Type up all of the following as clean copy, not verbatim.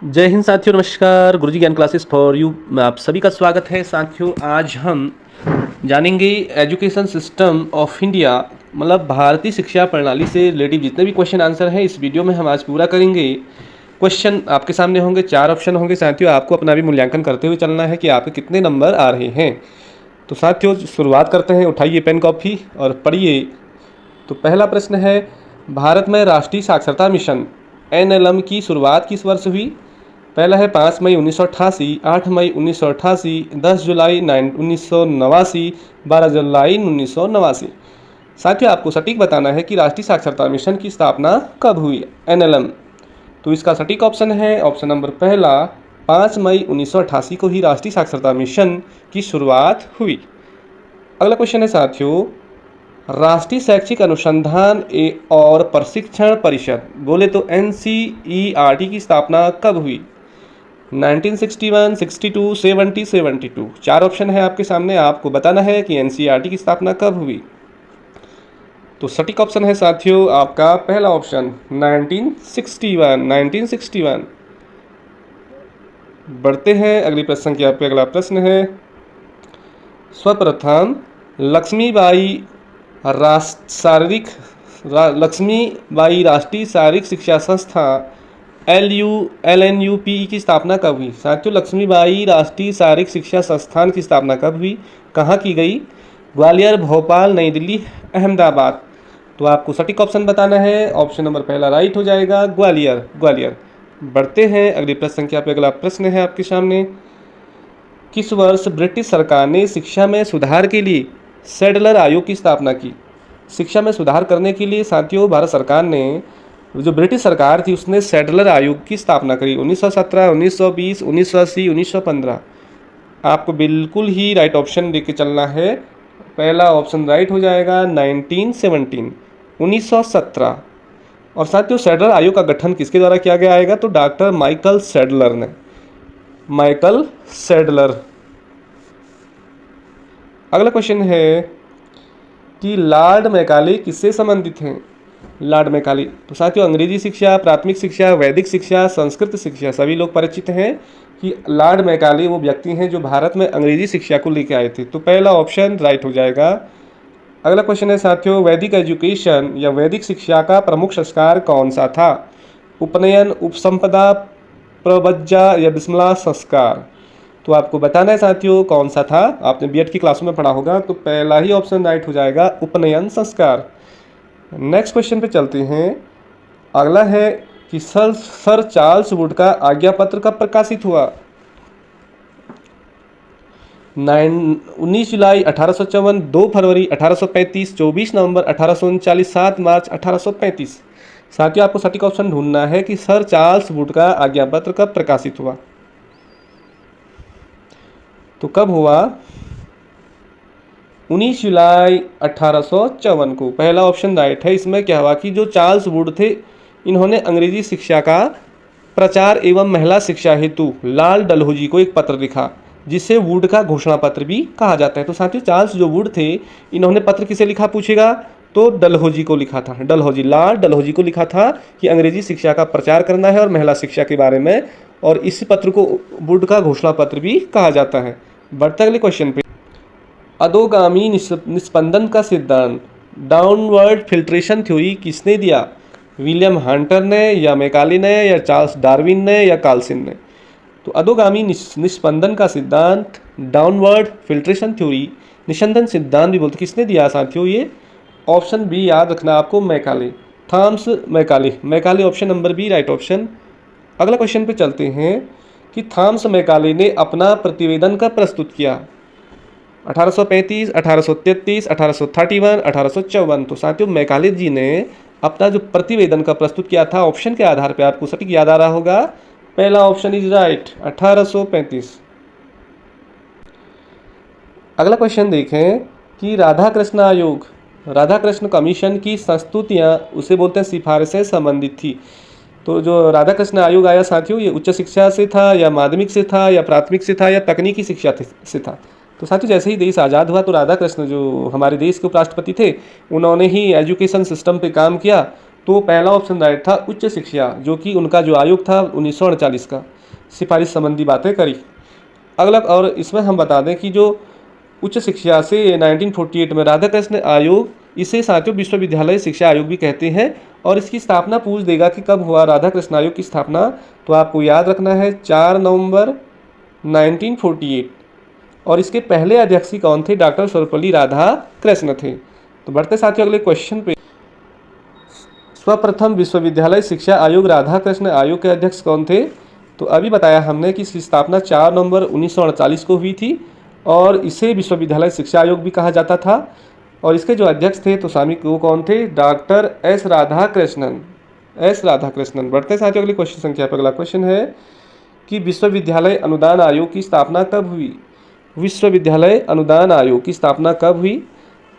जय हिंद साथियों, नमस्कार। गुरुजी ज्ञान क्लासेस फॉर यू में आप सभी का स्वागत है। साथियों, आज हम जानेंगे एजुकेशन सिस्टम ऑफ इंडिया, मतलब भारतीय शिक्षा प्रणाली से रिलेटिव जितने भी क्वेश्चन आंसर हैं इस वीडियो में हम आज पूरा करेंगे। क्वेश्चन आपके सामने होंगे, 4 ऑप्शन होंगे। साथियों, आपको अपना भी मूल्यांकन करते हुए चलना है कि आपके कितने नंबर आ रहे हैं। तो साथियों, शुरुआत करते हैं। उठाइए पेन कॉपी और पढ़िए। तो पहला प्रश्न है, भारत में राष्ट्रीय साक्षरता मिशन NLM की शुरुआत किस वर्ष हुई? पहला है 5 मई 1988, 8 मई 1988, 10 जुलाई 1989, 12 जुलाई 1989। साथियों, आपको सटीक बताना है कि राष्ट्रीय साक्षरता मिशन की स्थापना कब हुई NLM। तो इसका सटीक ऑप्शन है ऑप्शन नंबर पहला, 5 मई 1988 को ही राष्ट्रीय साक्षरता मिशन की शुरुआत हुई। अगला क्वेश्चन है साथियों, राष्ट्रीय शैक्षिक अनुसंधान और प्रशिक्षण परिषद बोले तो NCERT की स्थापना कब हुई? 1961, 62, 70, 72। 4 ऑप्शन है आपके सामने, आपको बताना है कि NCERT की स्थापना कब हुई। तो सटीक ऑप्शन है साथियों आपका पहला ऑप्शन 1961, 1961। बढ़ते हैं अगली प्रश्न की। आपका अगला प्रश्न है, सर्वप्रथम लक्ष्मीबाई राष्ट्रीय शारीरिक शिक्षा संस्था LNUPE की स्थापना कब हुई? साथियों, लक्ष्मीबाई राष्ट्रीय शारीरिक शिक्षा संस्थान की स्थापना कब हुई, कहाँ की गई? ग्वालियर, भोपाल, नई दिल्ली, अहमदाबाद। तो आपको सटीक ऑप्शन बताना है। ऑप्शन नंबर पहला राइट हो जाएगा, ग्वालियर, ग्वालियर। बढ़ते हैं अगली प्रश्न की। आपका अगला प्रश्न है आपके सामने, किस वर्ष ब्रिटिश सरकार ने शिक्षा में सुधार के लिए सैडलर आयोग की स्थापना की? शिक्षा में सुधार करने के लिए साथियों भारत सरकार ने, जो ब्रिटिश सरकार थी उसने सैडलर आयोग की स्थापना करी। 1917, 1920, 1980, 1915। आपको बिल्कुल ही राइट ऑप्शन देके चलना है। पहला ऑप्शन राइट हो जाएगा 1917, 1917। और साथियों, सैडलर आयोग का गठन किसके द्वारा किया गया आएगा? तो डॉक्टर माइकल सैडलर ने, माइकल सैडलर। अगला क्वेश्चन है कि लॉर्ड मैकाले किससे संबंधित हैं? लॉर्ड मैकाले, तो साथियों अंग्रेजी शिक्षा, प्राथमिक शिक्षा, वैदिक शिक्षा, संस्कृत शिक्षा, सभी लोग परिचित हैं कि लॉर्ड मैकाले वो व्यक्ति हैं जो भारत में अंग्रेजी शिक्षा को लेकर आए थे। तो पहला ऑप्शन राइट हो जाएगा। अगला क्वेश्चन है साथियों, वैदिक एजुकेशन या वैदिक शिक्षा का प्रमुख संस्कार कौन सा था? उपनयन, उपसंपदा, प्रवज्जा या बिस्मिल्लाह संस्कार। तो आपको बताना है साथियों कौन सा था। आपने बीएड की क्लासों में पढ़ा होगा। तो पहला ही ऑप्शन राइट हो जाएगा, उपनयन संस्कार। नेक्स्ट क्वेश्चन पे चलते हैं। अगला है कि सर चार्ल्स वुड का आज्ञा पत्र कब प्रकाशित हुआ? 19 जुलाई 1854, 2 फरवरी 1835, 24 नवंबर 1839, 7 मार्च 1835। साथियों, आपको सटीक ऑप्शन ढूंढना है कि सर चार्ल्स वुड का आज्ञा पत्र कब प्रकाशित हुआ। तो कब हुआ? 19 जुलाई 1854 को। पहला ऑप्शन राइट है। इसमें क्या हुआ कि जो चार्ल्स वुड थे इन्होंने अंग्रेजी शिक्षा का प्रचार एवं महिला शिक्षा हेतु लॉर्ड डलहौजी को एक पत्र लिखा, जिसे वुड का घोषणा पत्र भी कहा जाता है। तो साथियों, चार्ल्स जो वुड थे इन्होंने पत्र किसे लिखा पूछेगा तो डलहौजी को लिखा था। डलहौजी, लॉर्ड डलहौजी को लिखा था कि अंग्रेजी शिक्षा का प्रचार करना है और महिला शिक्षा के बारे में, और इस पत्र को वुड का घोषणा पत्र भी कहा जाता है। बढ़ते अगले क्वेश्चन पे, अधोगामी निस्पंदन का सिद्धांत, डाउनवर्ड फिल्ट्रेशन थ्योरी किसने दिया? विलियम हंटर ने या मैकाले ने या चार्ल्स डार्विन ने या कार्लसन ने? तो अधोगामी निस्पंदन का सिद्धांत, डाउनवर्ड फिल्ट्रेशन थ्योरी, निस्पंदन सिद्धांत भी बोलते, किसने दिया साथियों? ये ऑप्शन बी याद रखना आपको, Macaulay, Thomas Macaulay. Macaulay option number B right option. अगला क्वेश्चन पे चलते हैं कि थॉमस मैकाले ने अपना प्रतिवेदन कब प्रस्तुत किया? 1835, 1833, 1831, 1854। तो साथियों, मैकाले जी ने अपना जो प्रतिवेदन का प्रस्तुत किया था, ऑप्शन के आधार पर आपको सटीक याद आ रहा होगा। पहला ऑप्शन इज राइट, 1835। अगला क्वेश्चन देखें कि राधा कृष्ण आयोग, राधा कृष्ण कमीशन की संस्तुतियां उसे बोलते हैं सिफारिशें संबंधित थी। तो जो राधा कृष्ण आयोग आया साथियों, ये उच्च शिक्षा से था या माध्यमिक से था या प्राथमिक से था या तकनीकी शिक्षा से था। तो साथियों, जैसे ही देश आज़ाद हुआ तो राधा कृष्ण जो हमारे देश के उपराष्ट्रपति थे, उन्होंने ही एजुकेशन सिस्टम पे काम किया तो पहला ऑप्शन राइट था उच्च शिक्षा, जो कि उनका जो आयोग था 1948 का, सिफारिश संबंधी बातें करी। अगला, और इसमें हम बता दें कि जो उच्च शिक्षा से 1948 में राधाकृष्ण आयोग, इसे साथियों विश्वविद्यालय शिक्षा आयोग भी कहते हैं। और इसकी स्थापना पूछ देगा कि कब हुआ राधाकृष्ण आयोग की स्थापना, तो आपको याद रखना है 4 नवंबर 1948। और इसके पहले अध्यक्ष कौन थे? डॉक्टर सर्वपल्ली राधाकृष्ण थे। तो बढ़ते साथियों अगले क्वेश्चन पे। सर्वप्रथम विश्वविद्यालय शिक्षा आयोग राधाकृष्ण आयोग के अध्यक्ष कौन थे? तो अभी बताया हमने कि इसकी स्थापना 4 नवंबर 1948 को हुई थी और इसे विश्वविद्यालय शिक्षा आयोग भी कहा जाता था। और इसके जो अध्यक्ष थे तो स्वामी वो कौन थे? Doctor S Radhakrishnan, S Radhakrishnan. बढ़ते साथियों अगले क्वेश्चन संख्या पर। अगला क्वेश्चन है कि विश्वविद्यालय अनुदान आयोग की स्थापना कब हुई? विश्वविद्यालय अनुदान आयोग की स्थापना कब हुई?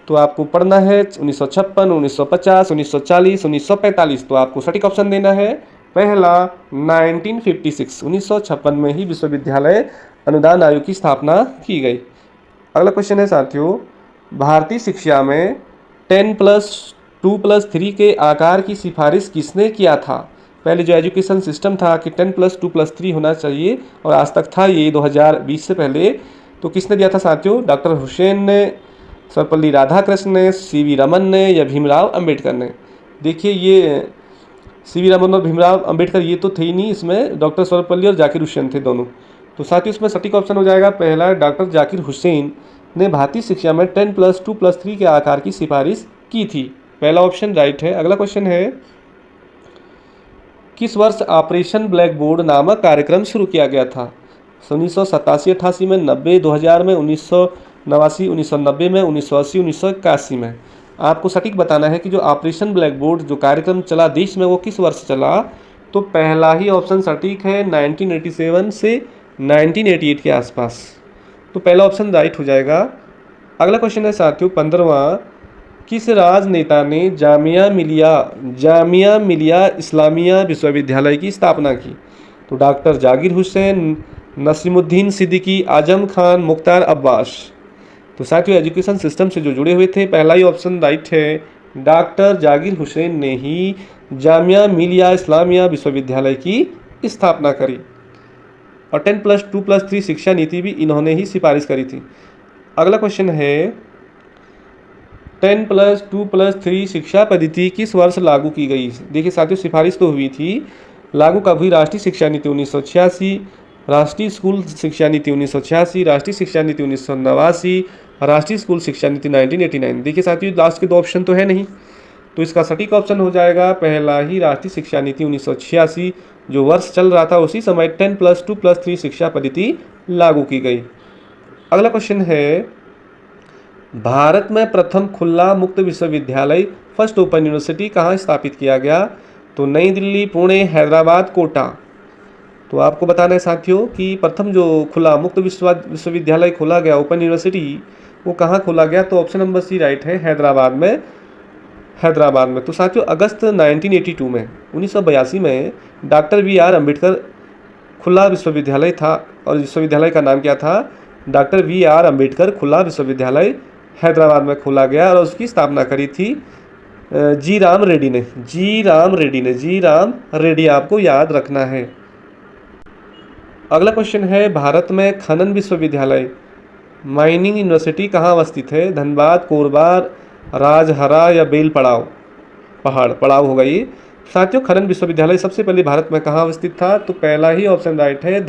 तो आपको पढ़ना है 1956, 1950, 1940, 1945। तो आपको सटीक ऑप्शन देना है पहला 1956, 1956 में ही विश्वविद्यालय अनुदान आयोग की स्थापना की गई। अगला क्वेश्चन है साथियों, भारतीय शिक्षा में 10+2+3 के आकार की सिफारिश किसने किया था? पहले जो एजुकेशन सिस्टम था कि 10+2+3 होना चाहिए और आज तक था ये 2020 से पहले, तो किसने दिया था साथियों? डॉक्टर हुसैन ने, सर्वपल्ली राधाकृष्ण ने, सीवी रमन ने या भीमराव अंबेडकर ने? देखिए ये सीवी रमन और भीमराव अंबेडकर ये तो थे ही नहीं, इसमें डॉक्टर सर्वपल्ली और जाकिर हुसैन थे दोनों। तो साथियों इसमें सटीक ऑप्शन हो जाएगा पहला डॉक्टर जाकिर हुसैन ने भारतीय शिक्षा में 10+2+3 के आकार की सिफारिश की थी। पहला ऑप्शन राइट है। अगला क्वेश्चन है, किस वर्ष ऑपरेशन ब्लैक बोर्ड नामक कार्यक्रम शुरू किया गया था? 1987-88 में, 90, 2000 में, 1989, 1990 में, 1980, 1981 में? आपको सटीक बताना है कि जो ऑपरेशन ब्लैक बोर्ड जो कार्यक्रम चला देश में वो किस वर्ष चला। तो पहला ही ऑप्शन सटीक है 1987 से 1988 के आसपास। तो पहला ऑप्शन राइट हो जाएगा। अगला क्वेश्चन है साथियों 15वां, किस राजनेता ने जामिया मिलिया इस्लामिया विश्वविद्यालय की स्थापना की? तो डॉक्टर जाकिर हुसैन, नसीमुद्दीन सिद्दीकी, आजम खान, मुख्तार अब्बास? तो साथियों एजुकेशन सिस्टम से जो जुड़े हुए थे पहला ही ऑप्शन राइट है, डॉक्टर जाकिर हुसैन ने ही जामिया मिलिया इस्लामिया विश्वविद्यालय की स्थापना करी। और 10+2+3 शिक्षा नीति भी इन्होंने ही सिफारिश करी थी। अगला क्वेश्चन है, 10+2+3 शिक्षा पद्धति किस वर्ष लागू की गई? देखिए साथियों सिफारिश तो हुई थी, लागू कब हुई? राष्ट्रीय शिक्षा नीति 1986, राष्ट्रीय स्कूल शिक्षा नीति 1986, राष्ट्रीय शिक्षा नीति 1989, राष्ट्रीय स्कूल शिक्षा नीति 1989। देखिए साथियों लास्ट के दो ऑप्शन तो है नहीं, तो इसका सटीक ऑप्शन हो जाएगा पहला ही राष्ट्रीय शिक्षा नीति 1986, जो वर्ष चल रहा था उसी समय 10+2+3 शिक्षा पद्धति लागू की गई। अगला क्वेश्चन है, भारत में प्रथम खुला मुक्त विश्वविद्यालय फर्स्ट ओपन यूनिवर्सिटी कहाँ स्थापित किया गया? तो नई दिल्ली, पुणे, हैदराबाद, कोटा? तो आपको बताना है साथियों कि प्रथम जो खुला मुक्त विश्वविद्यालय खोला गया ओपन यूनिवर्सिटी वो कहाँ खोला गया? तो ऑप्शन नंबर सी राइट है, हैदराबाद में, हैदराबाद में। तो साथियों अगस्त 1982 में, 1982 में डॉक्टर BR अम्बेडकर खुला विश्वविद्यालय था और विश्वविद्यालय का नाम क्या था? डॉक्टर BR अम्बेडकर खुला विश्वविद्यालय हैदराबाद में खोला गया और उसकी स्थापना करी थी जी राम रेड्डी ने, जी राम रेड्डी आपको याद रखना है। अगला क्वेश्चन है, भारत में खनन विश्वविद्यालय माइनिंग यूनिवर्सिटी कहाँ अवस्थित है? धनबाद, कोरबा, राजहरा या बेल पड़ाव होगा ये। साथियों खनन विश्वविद्यालय सबसे पहले भारत में कहाँ अवस्थित था? तो पहला ही ऑप्शन राइट है,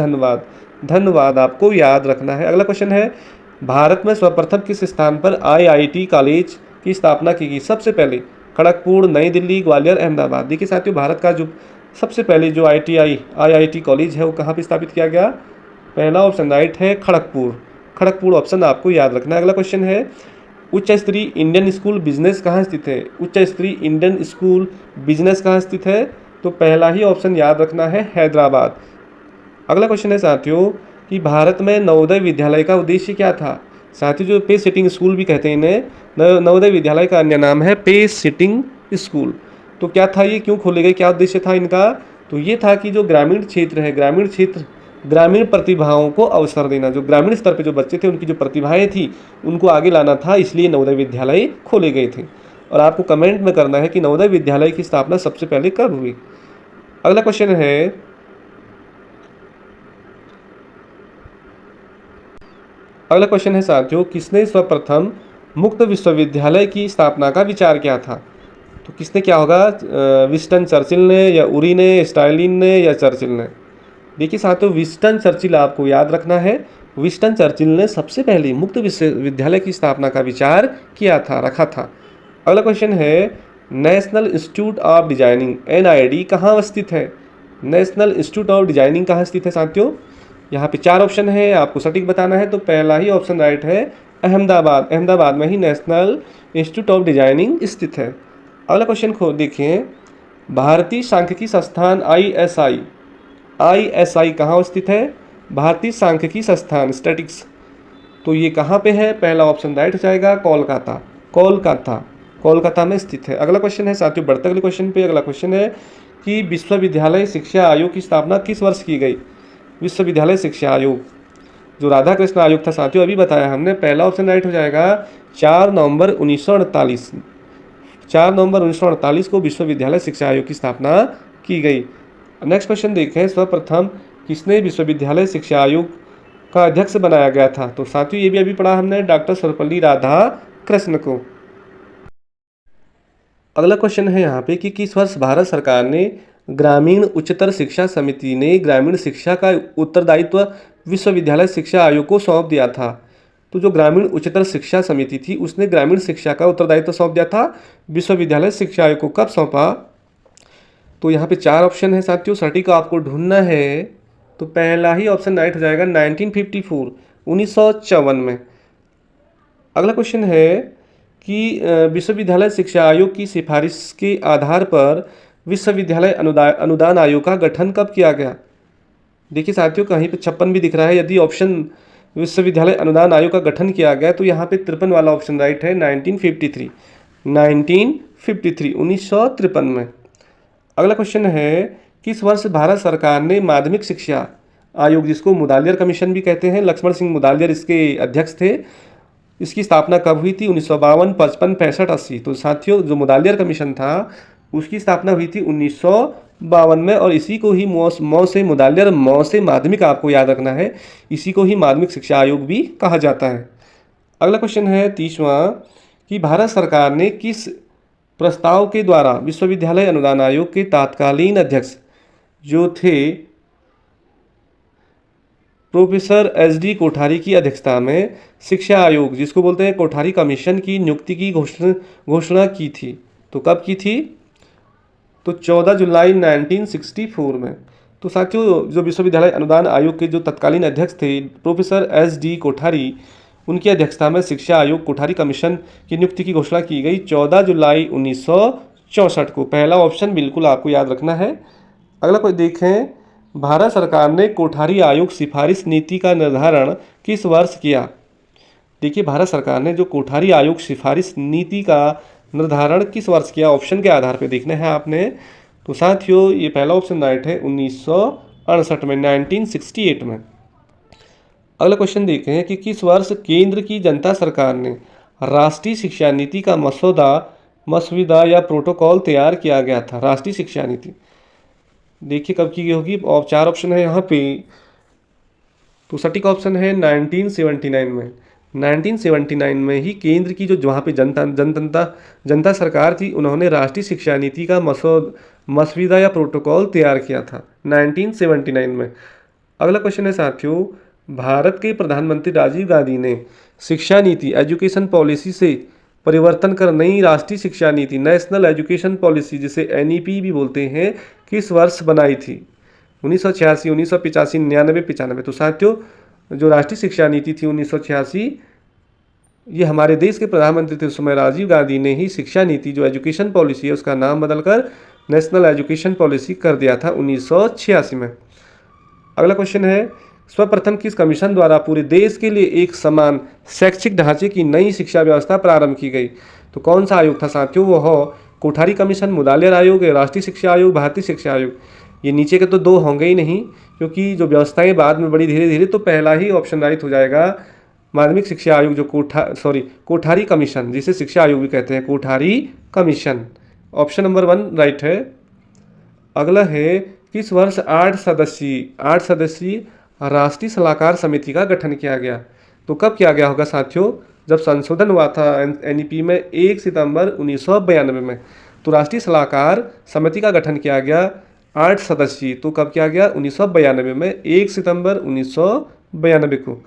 धनबाद आपको याद रखना है। अगला क्वेश्चन है, भारत में सर्वप्रथम किस स्थान पर IIT कॉलेज की स्थापना की गई? सबसे पहले खड़गपुर, नई दिल्ली, ग्वालियर, अहमदाबाद? देखिए साथियों भारत का जो सबसे पहले जो IIT कॉलेज है वो कहाँ पर स्थापित किया गया? पहला ऑप्शन राइट है, खड़गपुर ऑप्शन आपको याद रखना है। अगला क्वेश्चन है, उच्च स्तरीय इंडियन स्कूल बिजनेस कहाँ स्थित है? उच्च स्तरीय इंडियन स्कूल बिजनेस कहाँ स्थित है? तो पहला ही ऑप्शन याद रखना है, हैदराबाद। अगला क्वेश्चन है साथियों कि भारत में नवोदय विद्यालय का उद्देश्य क्या था? साथियों जो पेस सेटिंग स्कूल भी कहते हैं इन्हें, नवोदय विद्यालय का अन्य नाम है पेस सेटिंग स्कूल। तो क्या था ये, क्यों खोले गए, क्या उद्देश्य था इनका? तो ये था कि जो ग्रामीण क्षेत्र है, ग्रामीण प्रतिभाओं को अवसर देना, जो ग्रामीण स्तर पे जो बच्चे थे उनकी जो प्रतिभाएं थी उनको आगे लाना था, इसलिए नवोदय विद्यालय खोले गए थे। और आपको कमेंट में करना है कि नवोदय विद्यालय की स्थापना सबसे पहले कब हुई। अगला क्वेश्चन है साथियों, किसने सर्वप्रथम मुक्त विश्वविद्यालय की स्थापना का विचार किया था? तो किसने क्या होगा, विंस्टन चर्चिल ने या उरी ने, स्टालिन ने या चर्चिल ने? देखिए साथियों, विंस्टन चर्चिल आपको याद रखना है। विंस्टन चर्चिल ने सबसे पहले मुक्त विश्वविद्यालय की स्थापना का विचार किया था, रखा था। अगला क्वेश्चन है, national institute of designing NID कहाँ स्थित है? नेशनल इंस्टीट्यूट ऑफ डिजाइनिंग कहाँ स्थित है साथियों? यहाँ पे 4 ऑप्शन है, आपको सटीक बताना है। तो पहला ही ऑप्शन राइट है, अहमदाबाद। अहमदाबाद में ही नेशनल इंस्टीट्यूट ऑफ डिजाइनिंग स्थित है। अगला क्वेश्चन को देखिए, भारतीय सांख्यिकी संस्थान ISI कहाँ स्थित है? भारतीय सांख्यिकी संस्थान स्टैटिक्स, तो ये कहाँ पे है? पहला ऑप्शन राइट हो जाएगा, कोलकाता में स्थित है। अगला क्वेश्चन है साथियों, बढ़ते अगले क्वेश्चन पे। अगला क्वेश्चन है कि विश्वविद्यालय शिक्षा आयोग की स्थापना किस वर्ष की गई? विश्वविद्यालय शिक्षा आयोग, जो राधा कृष्ण आयोग था साथियों, अभी बताया हमने। पहला ऑप्शन राइट हो जाएगा, 4 नवंबर 1948। 4 नवंबर 1948 को विश्वविद्यालय शिक्षा आयोग की स्थापना की गई। नेक्स्ट क्वेश्चन देखें, सर्वप्रथम किसने विश्वविद्यालय शिक्षा आयोग का अध्यक्ष बनाया गया था? तो साथियों ये भी अभी पढ़ा हमने, डॉक्टर सर्वपल्ली राधाकृष्ण को। अगला क्वेश्चन है यहाँ पे कि किस वर्ष भारत सरकार ने ग्रामीण उच्चतर शिक्षा समिति ने ग्रामीण शिक्षा का उत्तरदायित्व विश्वविद्यालय शिक्षा आयोग को सौंप दिया था? तो जो ग्रामीण उच्चतर शिक्षा समिति थी उसने ग्रामीण शिक्षा का उत्तरदायित्व सौंप दिया था विश्वविद्यालय शिक्षा आयोग को। कब सौंपा? तो यहाँ पे 4 ऑप्शन है साथियों, सटीक आपको ढूंढना है। तो पहला ही ऑप्शन राइट हो जाएगा, 1954, 1954 में। अगला क्वेश्चन है कि विश्वविद्यालय शिक्षा आयोग की सिफारिश के आधार पर विश्वविद्यालय अनुदान आयोग का गठन कब किया गया? देखिए साथियों, कहीं पे 56 भी दिख रहा है। यदि ऑप्शन विश्वविद्यालय अनुदान आयोग का गठन किया गया तो यहाँ पे 53 वाला ऑप्शन राइट है, 1953, 1953 में। अगला क्वेश्चन है, किस वर्ष भारत सरकार ने माध्यमिक शिक्षा आयोग, जिसको मुदालियर कमीशन भी कहते हैं, लक्ष्मण सिंह मुदालियर इसके अध्यक्ष थे, इसकी स्थापना कब हुई थी? 1952, 55, 65, 80। तो साथियों जो मुदालियर कमीशन था उसकी स्थापना हुई थी 1952 में, और इसी को ही मौ से मुदालियर, मौ से माध्यमिक, आपको याद रखना है। इसी को ही माध्यमिक शिक्षा आयोग भी कहा जाता है। अगला क्वेश्चन है 30वां कि भारत सरकार ने किस प्रस्ताव के द्वारा विश्वविद्यालय अनुदान आयोग के तत्कालीन अध्यक्ष जो थे प्रोफेसर SD कोठारी की अध्यक्षता में शिक्षा आयोग, जिसको बोलते हैं कोठारी कमीशन, की नियुक्ति की घोषणा की थी? तो कब की थी? तो 14 जुलाई 1964 में। तो साथियों जो विश्वविद्यालय अनुदान आयोग के जो तत्कालीन अध्यक्ष थे प्रोफेसर SD कोठारी, उनकी अध्यक्षता में शिक्षा आयोग कोठारी कमीशन की नियुक्ति की घोषणा की गई 14 जुलाई 1964 को। पहला ऑप्शन बिल्कुल आपको याद रखना है। अगला कोई देखें, भारत सरकार ने कोठारी आयोग सिफारिश नीति का निर्धारण किस वर्ष किया? देखिए भारत सरकार ने जो कोठारी आयोग सिफारिश नीति का निर्धारण किस वर्ष किया, ऑप्शन के आधार पर देखना है आपने। तो साथियों ये पहला ऑप्शन राइट है, 1968 में, 1968 में। अगला क्वेश्चन देखें कि किस वर्ष केंद्र की जनता सरकार ने राष्ट्रीय शिक्षा नीति का मसौदा या प्रोटोकॉल तैयार किया गया था? राष्ट्रीय शिक्षा नीति देखिए कब की गई होगी, और 4 ऑप्शन है यहाँ पे। तो सटीक ऑप्शन है 1979 में। 1979 में ही केंद्र की जो वहाँ पे जनता सरकार थी, उन्होंने राष्ट्रीय शिक्षा नीति का मसौदा या प्रोटोकॉल तैयार किया था 1979 में। अगला क्वेश्चन है साथियों, भारत के प्रधानमंत्री राजीव गांधी ने शिक्षा नीति एजुकेशन पॉलिसी से परिवर्तन कर नई राष्ट्रीय शिक्षा नीति नेशनल एजुकेशन पॉलिसी, जिसे NEP भी बोलते हैं, किस वर्ष बनाई थी? 1986, 1985, 99, 95। तो साथियों जो राष्ट्रीय शिक्षा नीति थी 1986, ये हमारे देश के प्रधानमंत्री थे उस समय राजीव गांधी ने ही शिक्षा नीति जो एजुकेशन पॉलिसी है उसका नाम बदलकर नेशनल एजुकेशन पॉलिसी कर दिया था 1986 में। अगला क्वेश्चन है, सर्वप्रथम किस कमीशन द्वारा पूरे देश के लिए एक समान शैक्षिक ढांचे की नई शिक्षा व्यवस्था प्रारंभ की गई? तो कौन सा आयोग था साथियों? वो हो कोठारी कमीशन, मुदालियर आयोग, राष्ट्रीय शिक्षा आयोग, भारतीय शिक्षा आयोग। ये नीचे के तो 2 होंगे ही नहीं, क्योंकि जो व्यवस्थाएं बाद में बड़ी धीरे धीरे, तो पहला ही ऑप्शन राइट हो जाएगा माध्यमिक शिक्षा आयोग जो कोठारी कमीशन, जिसे शिक्षा आयोग भी कहते हैं, Kothari commission. Option number 1 right है। अगला है, किस वर्ष 8 सदस्यीय राष्ट्रीय सलाहकार समिति का गठन किया गया? तो कब किया गया होगा साथियों? जब संशोधन हुआ था एनईपी में 1 सितंबर 1992 में, तो राष्ट्रीय सलाहकार समिति का गठन किया गया 8 सदस्यीय। तो कब किया गया? 1992 में, 1 सितंबर 1992 को।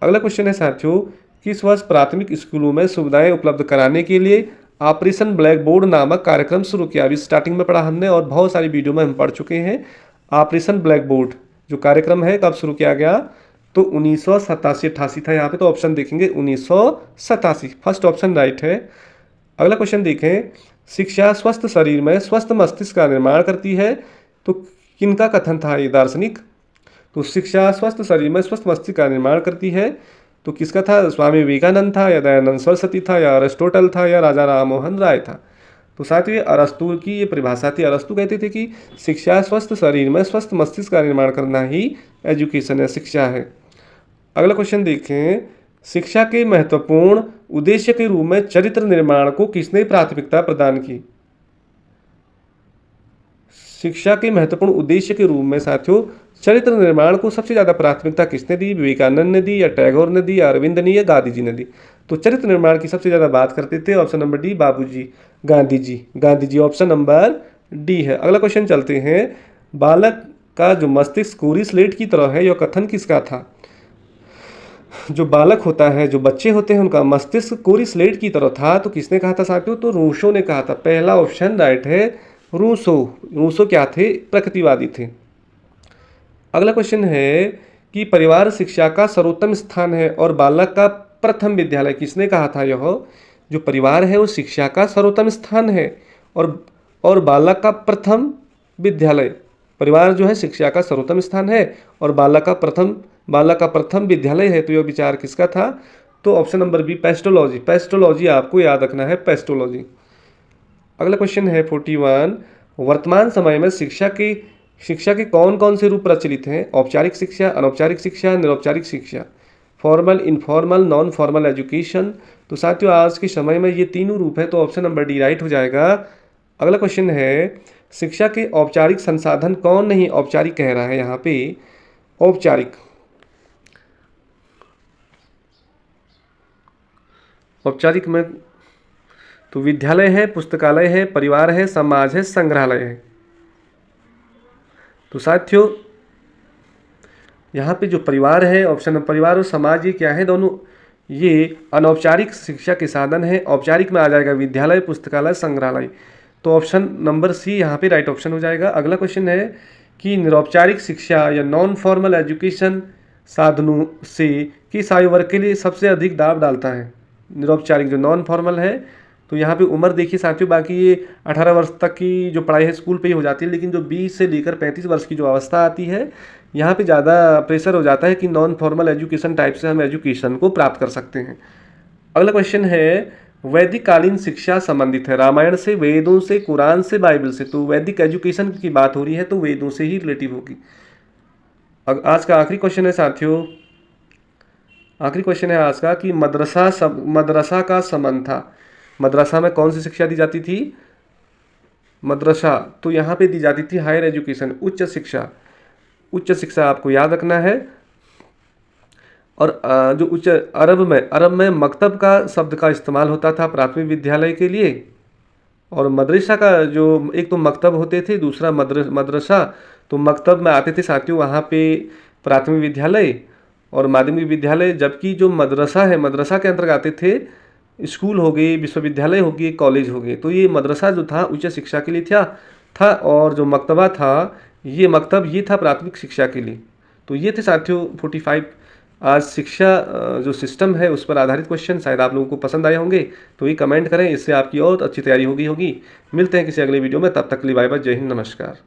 अगला क्वेश्चन है साथियों, किस वर्ष प्राथमिक स्कूलों में सुविधाएं उपलब्ध कराने के लिए ऑपरेशन ब्लैक बोर्ड नामक कार्यक्रम शुरू किया? अभी स्टार्टिंग में पढ़ा हमने और बहुत सारी वीडियो में हम पढ़ चुके हैं। ऑपरेशन ब्लैक बोर्ड जो कार्यक्रम है कब शुरू किया गया? तो 1987-88 था यहाँ पे। तो ऑप्शन देखेंगे 1987, फर्स्ट ऑप्शन राइट है। अगला क्वेश्चन देखें, शिक्षा स्वस्थ शरीर में स्वस्थ मस्तिष्क का निर्माण करती है। तो किनका कथन था ये दार्शनिक? तो शिक्षा स्वस्थ शरीर में स्वस्थ मस्तिष्क का निर्माण करती है, तो किसका था? स्वामी विवेकानंद था, या दयानंद सरस्वती था, या अरिस्टोटल था, या राजा राम मोहन राय था? तो साथ ही अरस्तु की ये परिभाषा थी। अरस्तु कहते थे कि शिक्षा स्वस्थ शरीर में स्वस्थ मस्तिष्क का निर्माण करना ही एजुकेशन है, शिक्षा है। अगला क्वेश्चन देखें, शिक्षा के महत्वपूर्ण उद्देश्य के रूप में चरित्र निर्माण को किसने प्राथमिकता प्रदान की? शिक्षा के महत्वपूर्ण उद्देश्य के रूप में साथियों चरित्र निर्माण को सबसे ज़्यादा प्राथमिकता किसने दी? विवेकानंद ने दी, या टैगोर ने दी, या अरविंद ने, या गांधी जी ने दी? तो चरित्र निर्माण की सबसे ज़्यादा बात करते थे, ऑप्शन नंबर डी, बाबूजी, Gandhi ji, option number D है। अगला क्वेश्चन चलते हैं, बालक का जो मस्तिष्क कोरी स्लेट की तरह है, यह कथन किसका था? जो बालक होता है, जो बच्चे होते हैं, उनका मस्तिष्क कोरी स्लेट की तरह था, तो किसने कहा था साथियों? तो रूसो ने कहा था। पहला ऑप्शन राइट है, रूसो क्या थे? प्रकृतिवादी थे। अगला क्वेश्चन है कि परिवार शिक्षा का सर्वोत्तम स्थान है और बालक का प्रथम विद्यालय, किसने कहा था? यह जो परिवार है वो शिक्षा का सर्वोत्तम स्थान है और बालक का प्रथम विद्यालय, परिवार जो है शिक्षा का सर्वोत्तम स्थान है और बालक का प्रथम विद्यालय है। तो यह विचार किसका था? तो ऑप्शन नंबर बी, पेस्टोलॉजी आपको याद रखना है, पेस्टोलॉजी। अगला क्वेश्चन है 41, वर्तमान समय में शिक्षा के कौन कौन से रूप प्रचलित हैं? औपचारिक शिक्षा, अनौपचारिक शिक्षा, निरौपचारिक शिक्षा, formal, informal, non formal education. तो साथियों आज के समय में ये तीनों रूप हैं, तो ऑप्शन नंबर डी राइट हो जाएगा। अगला क्वेश्चन है, शिक्षा के औपचारिक संसाधन कौन नहीं औपचारिक कह रहा है यहाँ पे? औपचारिक में तो विद्यालय है, पुस्तकालय है, परिवार है, समाज है, संग्रहालय है। तो साथियों यहाँ पे जो परिवार है, ऑप्शन परिवार और समाज, ये क्या है? दोनों ये अनौपचारिक शिक्षा के साधन है। औपचारिक में आ जाएगा विद्यालय, पुस्तकालय, संग्रहालय। तो ऑप्शन नंबर सी यहाँ पे राइट ऑप्शन हो जाएगा। अगला क्वेश्चन है कि निरौपचारिक शिक्षा या नॉन फॉर्मल एजुकेशन साधनों से किस आयु वर्ग के लिए सबसे अधिक दाब डालता है? निरौपचारिक जो नॉन फॉर्मल है, तो यहाँ पे उम्र देखिए साथियों, बाकी ये 18 वर्ष तक की जो पढ़ाई है स्कूल पे ही हो जाती है, लेकिन जो 20 से लेकर 35 वर्ष की जो अवस्था आती है, यहाँ पे ज़्यादा प्रेशर हो जाता है कि नॉन फॉर्मल एजुकेशन टाइप से हम एजुकेशन को प्राप्त कर सकते हैं। अगला क्वेश्चन है, वैदिक कालीन शिक्षा संबंधित है रामायण से, वेदों से, कुरान से, बाइबल से? तो वैदिक एजुकेशन की बात हो रही है तो वेदों से ही रिलेटिव होगी। आज का आखिरी क्वेश्चन है साथियों, आखिरी क्वेश्चन है आज का कि मदरसा का संबंध था। मदरसा में कौन सी शिक्षा दी जाती थी? मदरसा तो यहाँ पे दी जाती थी हायर एजुकेशन, उच्च शिक्षा आपको याद रखना है। और जो उच्च अरब में मकतब का शब्द का इस्तेमाल होता था प्राथमिक विद्यालय के लिए। और मदरसा का जो एक तो मकतब होते थे, दूसरा मदरसा। तो मकतब में आते थे साथियों वहाँ पे प्राथमिक विद्यालय और माध्यमिक विद्यालय, जबकि जो मदरसा है, मदरसा के अंतर्गत आते थे स्कूल हो गए, विश्वविद्यालय हो गए, कॉलेज हो गए। तो ये मदरसा जो था उच्च शिक्षा के लिए था और जो मकतबा था, ये मकतब ये था प्राथमिक शिक्षा के लिए। तो ये थे साथियों 45 आज शिक्षा जो सिस्टम है उस पर आधारित क्वेश्चन। शायद आप लोगों को पसंद आए होंगे, तो ये कमेंट करें, इससे आपकी और अच्छी तैयारी होगी। मिलते हैं किसी अगले वीडियो में, तब तक के लिए बाय बाय, जय हिंद, नमस्कार।